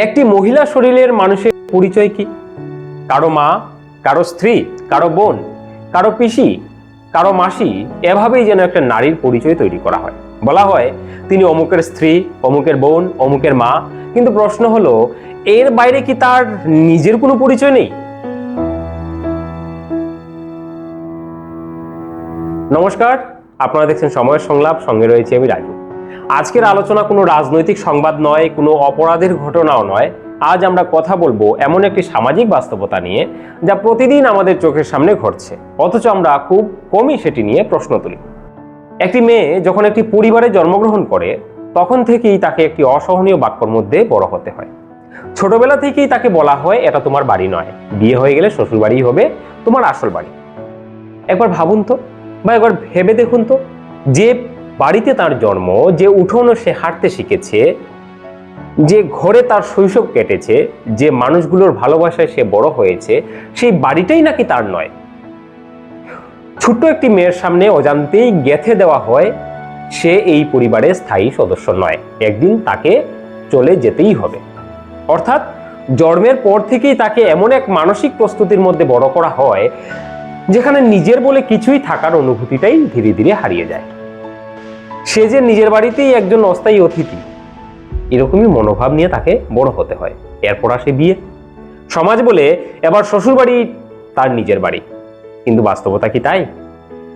একটি মহিলা শরীরের মানুষের পরিচয় কি? কারো মা, কারো স্ত্রী, কারো বোন, কারো পিসি, কারো মাসি, এভাবেই যেন একটা নারীর পরিচয় তৈরি করা হয়। বলা হয় তিনি অমুকের স্ত্রী, অমুকের বোন, অমুকের মা। কিন্তু প্রশ্ন হলো, এর বাইরে কি তার নিজের কোনো পরিচয় নেই? নমস্কার, আপনারা দেখছেন সময়ের সংলাপ, সঙ্গে রয়েছে আমি রাজু। আজকের আলোচনা কোনো রাজনৈতিক সংবাদ নয়, কোনো অপরাধের ঘটনাও নয়। আজ আমরা কথা বলবো এমন একটি সামাজিক বাস্তবতা নিয়ে, যা প্রতিদিন আমাদের চোখের সামনে ঘটছে, অথচ আমরা খুব কমই সেটি নিয়ে প্রশ্ন তুলি। একটি মেয়ে যখন একটি পরিবারে জন্মগ্রহণ করে, তখন থেকেই তাকে একটি অসহনীয় বাক্যর মধ্যে বড় হতে হয়। ছোটবেলা থেকেই তাকে বলা হয়, এটা তোমার বাড়ি নয়, বিয়ে হয়ে গেলে শ্বশুর বাড়ি হবে তোমার আসল বাড়ি। একবার ভাবুন তো, বা একবার ভেবে দেখুন তো, যে বাড়িতে তার জন্ম, যে উঠোনে সে হাঁটতে শিখেছে, যে ঘরে তার শৈশব কেটেছে, যে মানুষগুলোর ভালোবাসায় সে বড় হয়েছে, সেই বাড়িটাই নাকি তার নয়। ছোট্ট একটি মেয়ের সামনে অজান্তেই গেঁথে দেওয়া হয়, সে এই পরিবারের স্থায়ী সদস্য নয়, একদিন তাকে চলে যেতেই হবে। অর্থাৎ জন্মের পর থেকেই তাকে এমন এক মানসিক প্রস্তুতির মধ্যে বড় করা হয়, যেখানে নিজের বলে কিছুই থাকার অনুভূতিটাই ধীরে ধীরে হারিয়ে যায়। সে যে নিজের বাড়িতেই একজন অস্থায়ী অতিথি, এরকমই মনোভাব নিয়ে তাকে বড় হতে হয়। এরপর আসে বিয়ে। সমাজ বলে এবার শ্বশুর বাড়ি তার নিজের বাড়ি, কিন্তু বাস্তবতা কি তাই?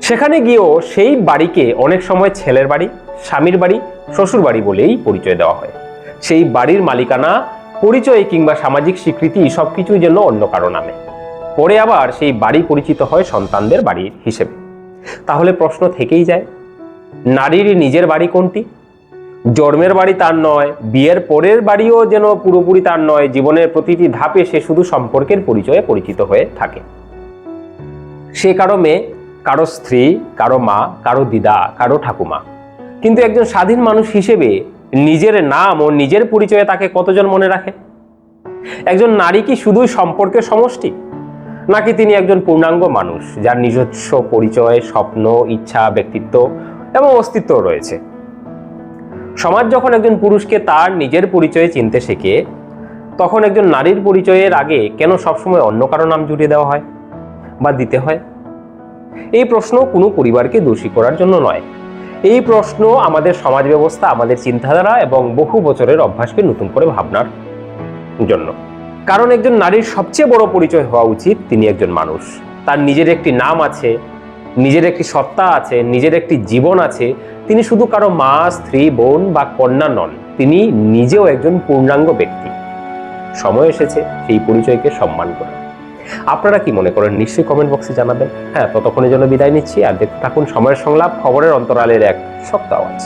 সেখানে গিয়েও সেই বাড়িকে অনেক সময় ছেলের বাড়ি, স্বামীর বাড়ি, শ্বশুর বাড়ি বলেই পরিচয় দেওয়া হয়। সেই বাড়ির মালিকানা, পরিচয় কিংবা সামাজিক স্বীকৃতি সবকিছুই যেন অন্য কারো নামে। পরে আবার সেই বাড়ি পরিচিত হয় সন্তানদের বাড়ি হিসেবে। তাহলে প্রশ্ন থেকেই যায়, নারীর নিজের বাড়ি কোনটি? জন্মের বাড়ি তার নয়, বিয়ের পরের বাড়িও যেন পুরোপুরি তার নয়। জীবনের প্রতিটি ধাপে সে শুধু সম্পর্কের পরিচয়ে পরিচিত হয়ে থাকে। সে কারো মেয়ে, কারো স্ত্রী, কারো মা, কারো দিদা, কারো ঠাকুমা। কিন্তু একজন স্বাধীন মানুষ হিসেবে নিজের নাম ও নিজের পরিচয়ে তাকে কতজন মনে রাখে? একজন নারী কি শুধুই সম্পর্কের সমষ্টি, নাকি তিনি একজন পূর্ণাঙ্গ মানুষ, যার নিজস্ব পরিচয়, স্বপ্ন, ইচ্ছা, ব্যক্তিত্ব এবং অস্তিত্ব রয়েছে? সমাজ যখন একজন পুরুষকে তার নিজের পরিচয়ে চিনতে শেখে, তখন একজন নারীর পরিচয়ের আগে কেন সবসময় অন্য কারো নাম জুড়ে দেওয়া হয় বা দিতে হয়? এই প্রশ্ন কোনো পরিবারকে দোষী করার জন্য নয়। এই প্রশ্ন আমাদের সমাজ ব্যবস্থা, আমাদের চিন্তাধারা এবং বহু বছরের অভ্যাসকে নতুন করে ভাবনার জন্য। কারণ একজন নারীর সবচেয়ে বড় পরিচয় হওয়া উচিত তিনি একজন মানুষ। তার নিজের একটি নাম আছে, নিজের একটি সত্তা আছে, নিজের একটি জীবন আছে। তিনি শুধু কারো মা, স্ত্রী, বোন বা কন্যা নন, তিনি নিজেও একজন পূর্ণাঙ্গ ব্যক্তি। সময় এসেছে সেই পরিচয়কে সম্মান করা। আপনারা কি মনে করেন? নিশ্চয়ই কমেন্ট বক্সে জানাবেন। ততক্ষণের জন্য বিদায় নিচ্ছি। আর দেখতে থাকুন সময়ের সংলাপ, খবরের অন্তরালের এক শক্ত আওয়াজ।